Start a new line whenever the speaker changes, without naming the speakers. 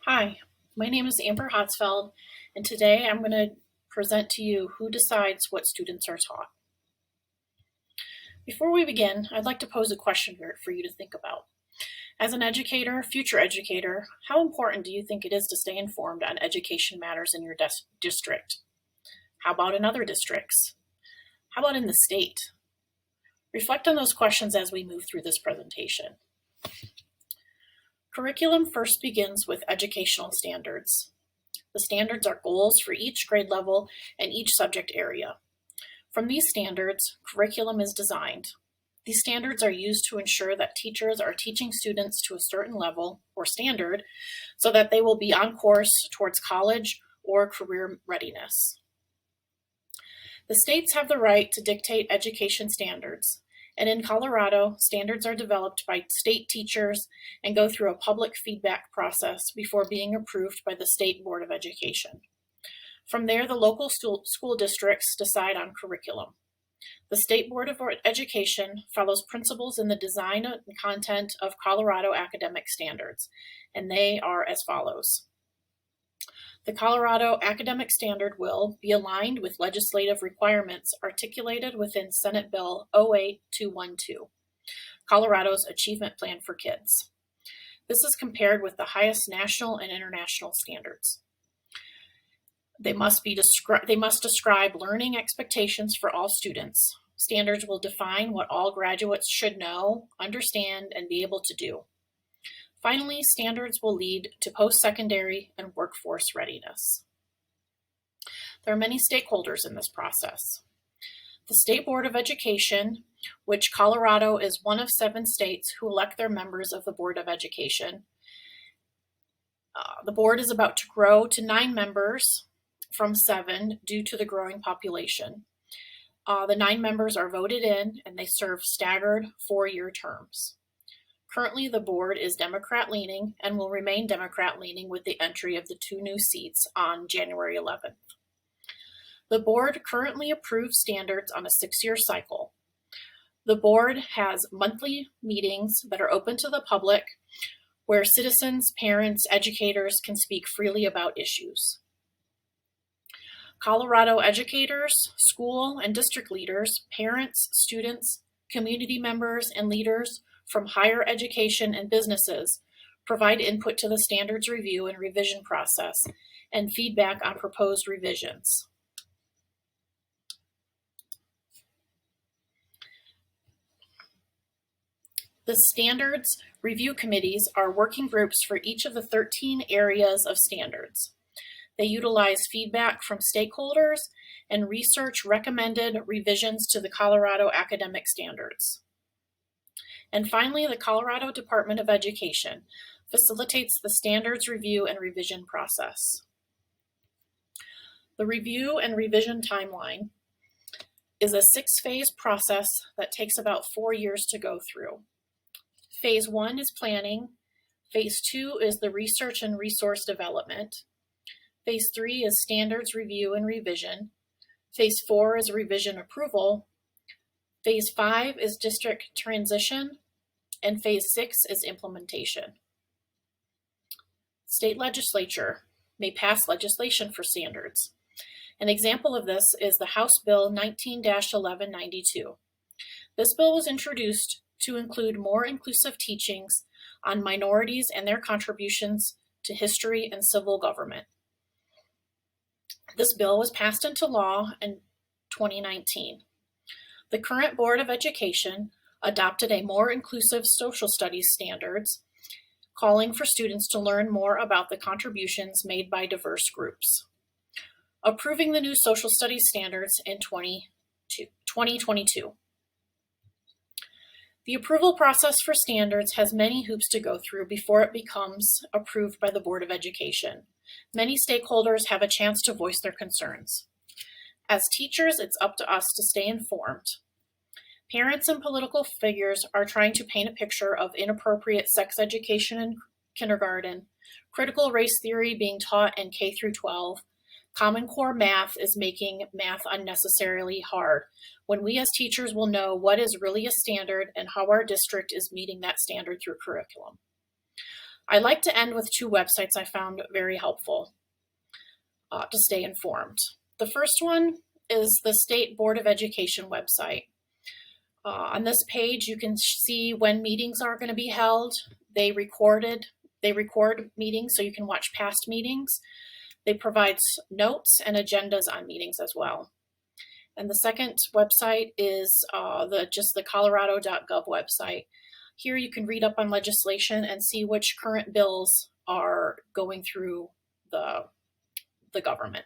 Hi, my name is Amber Hotzfeld, and today I'm going to present to you who decides what students are taught. Before we begin, I'd like to pose a question for you to think about. As an educator, future educator, how important do you think it is to stay informed on education matters in your district? How about in other districts? How about in the state? Reflect on those questions as we move through this presentation. Curriculum first begins with educational standards. The standards are goals for each grade level and each subject area. From these standards, curriculum is designed. These standards are used to ensure that teachers are teaching students to a certain level or standard so that they will be on course towards college or career readiness. The states have the right to dictate education standards, and in Colorado, standards are developed by state teachers and go through a public feedback process before being approved by the State Board of Education. From there, the local school districts decide on curriculum. The State Board of Education follows principles in the design and content of Colorado academic standards, and they are as follows. The Colorado Academic Standard will be aligned with legislative requirements articulated within Senate Bill 08212, Colorado's Achievement Plan for Kids. This is compared with the highest national and international standards. They must describe learning expectations for all students. Standards will define what all graduates should know, understand, and be able to do. Finally, standards will lead to post-secondary and workforce readiness. There are many stakeholders in this process. The State Board of Education, which Colorado is one of 7 states who elect their members of the Board of Education. The board is about to grow to 9 members from 7 due to the growing population. The 9 members are voted in and they serve staggered 4-year terms. Currently, the board is Democrat-leaning and will remain Democrat-leaning with the entry of the 2 new seats on January 11th. The board currently approves standards on a 6-year cycle. The board has monthly meetings that are open to the public where citizens, parents, educators can speak freely about issues. Colorado educators, school and district leaders, parents, students, community members, and leaders from higher education and businesses provide input to the standards review and revision process and feedback on proposed revisions. The standards review committees are working groups for each of the 13 areas of standards. They utilize feedback from stakeholders and research recommended revisions to the Colorado academic standards. And finally, the Colorado Department of Education facilitates the standards review and revision process. The review and revision timeline is a 6-phase process that takes about 4 years to go through. Phase 1 is planning. Phase 2 is the research and resource development. Phase 3 is standards review and revision. Phase 4 is revision approval. Phase 5 is district transition, and Phase 6 is implementation. State legislature may pass legislation for standards. An example of this is the House Bill 19-1192. This bill was introduced to include more inclusive teachings on minorities and their contributions to history and civil government. This bill was passed into law in 2019. The current Board of Education adopted a more inclusive social studies standards, calling for students to learn more about the contributions made by diverse groups, approving the new social studies standards in 2022. The approval process for standards has many hoops to go through before it becomes approved by the Board of Education. Many stakeholders have a chance to voice their concerns. As teachers, it's up to us to stay informed. Parents and political figures are trying to paint a picture of inappropriate sex education in kindergarten, critical race theory being taught in K through 12. Common Core math is making math unnecessarily hard, when we as teachers will know what is really a standard and how our district is meeting that standard through curriculum. I like to end with two websites I found very helpful to stay informed. The first one is the State Board of Education website. On this page, you can see when meetings are going to be held. They record meetings so you can watch past meetings. They provide notes and agendas on meetings as well. And the second website is the colorado.gov website. Here you can read up on legislation and see which current bills are going through the government.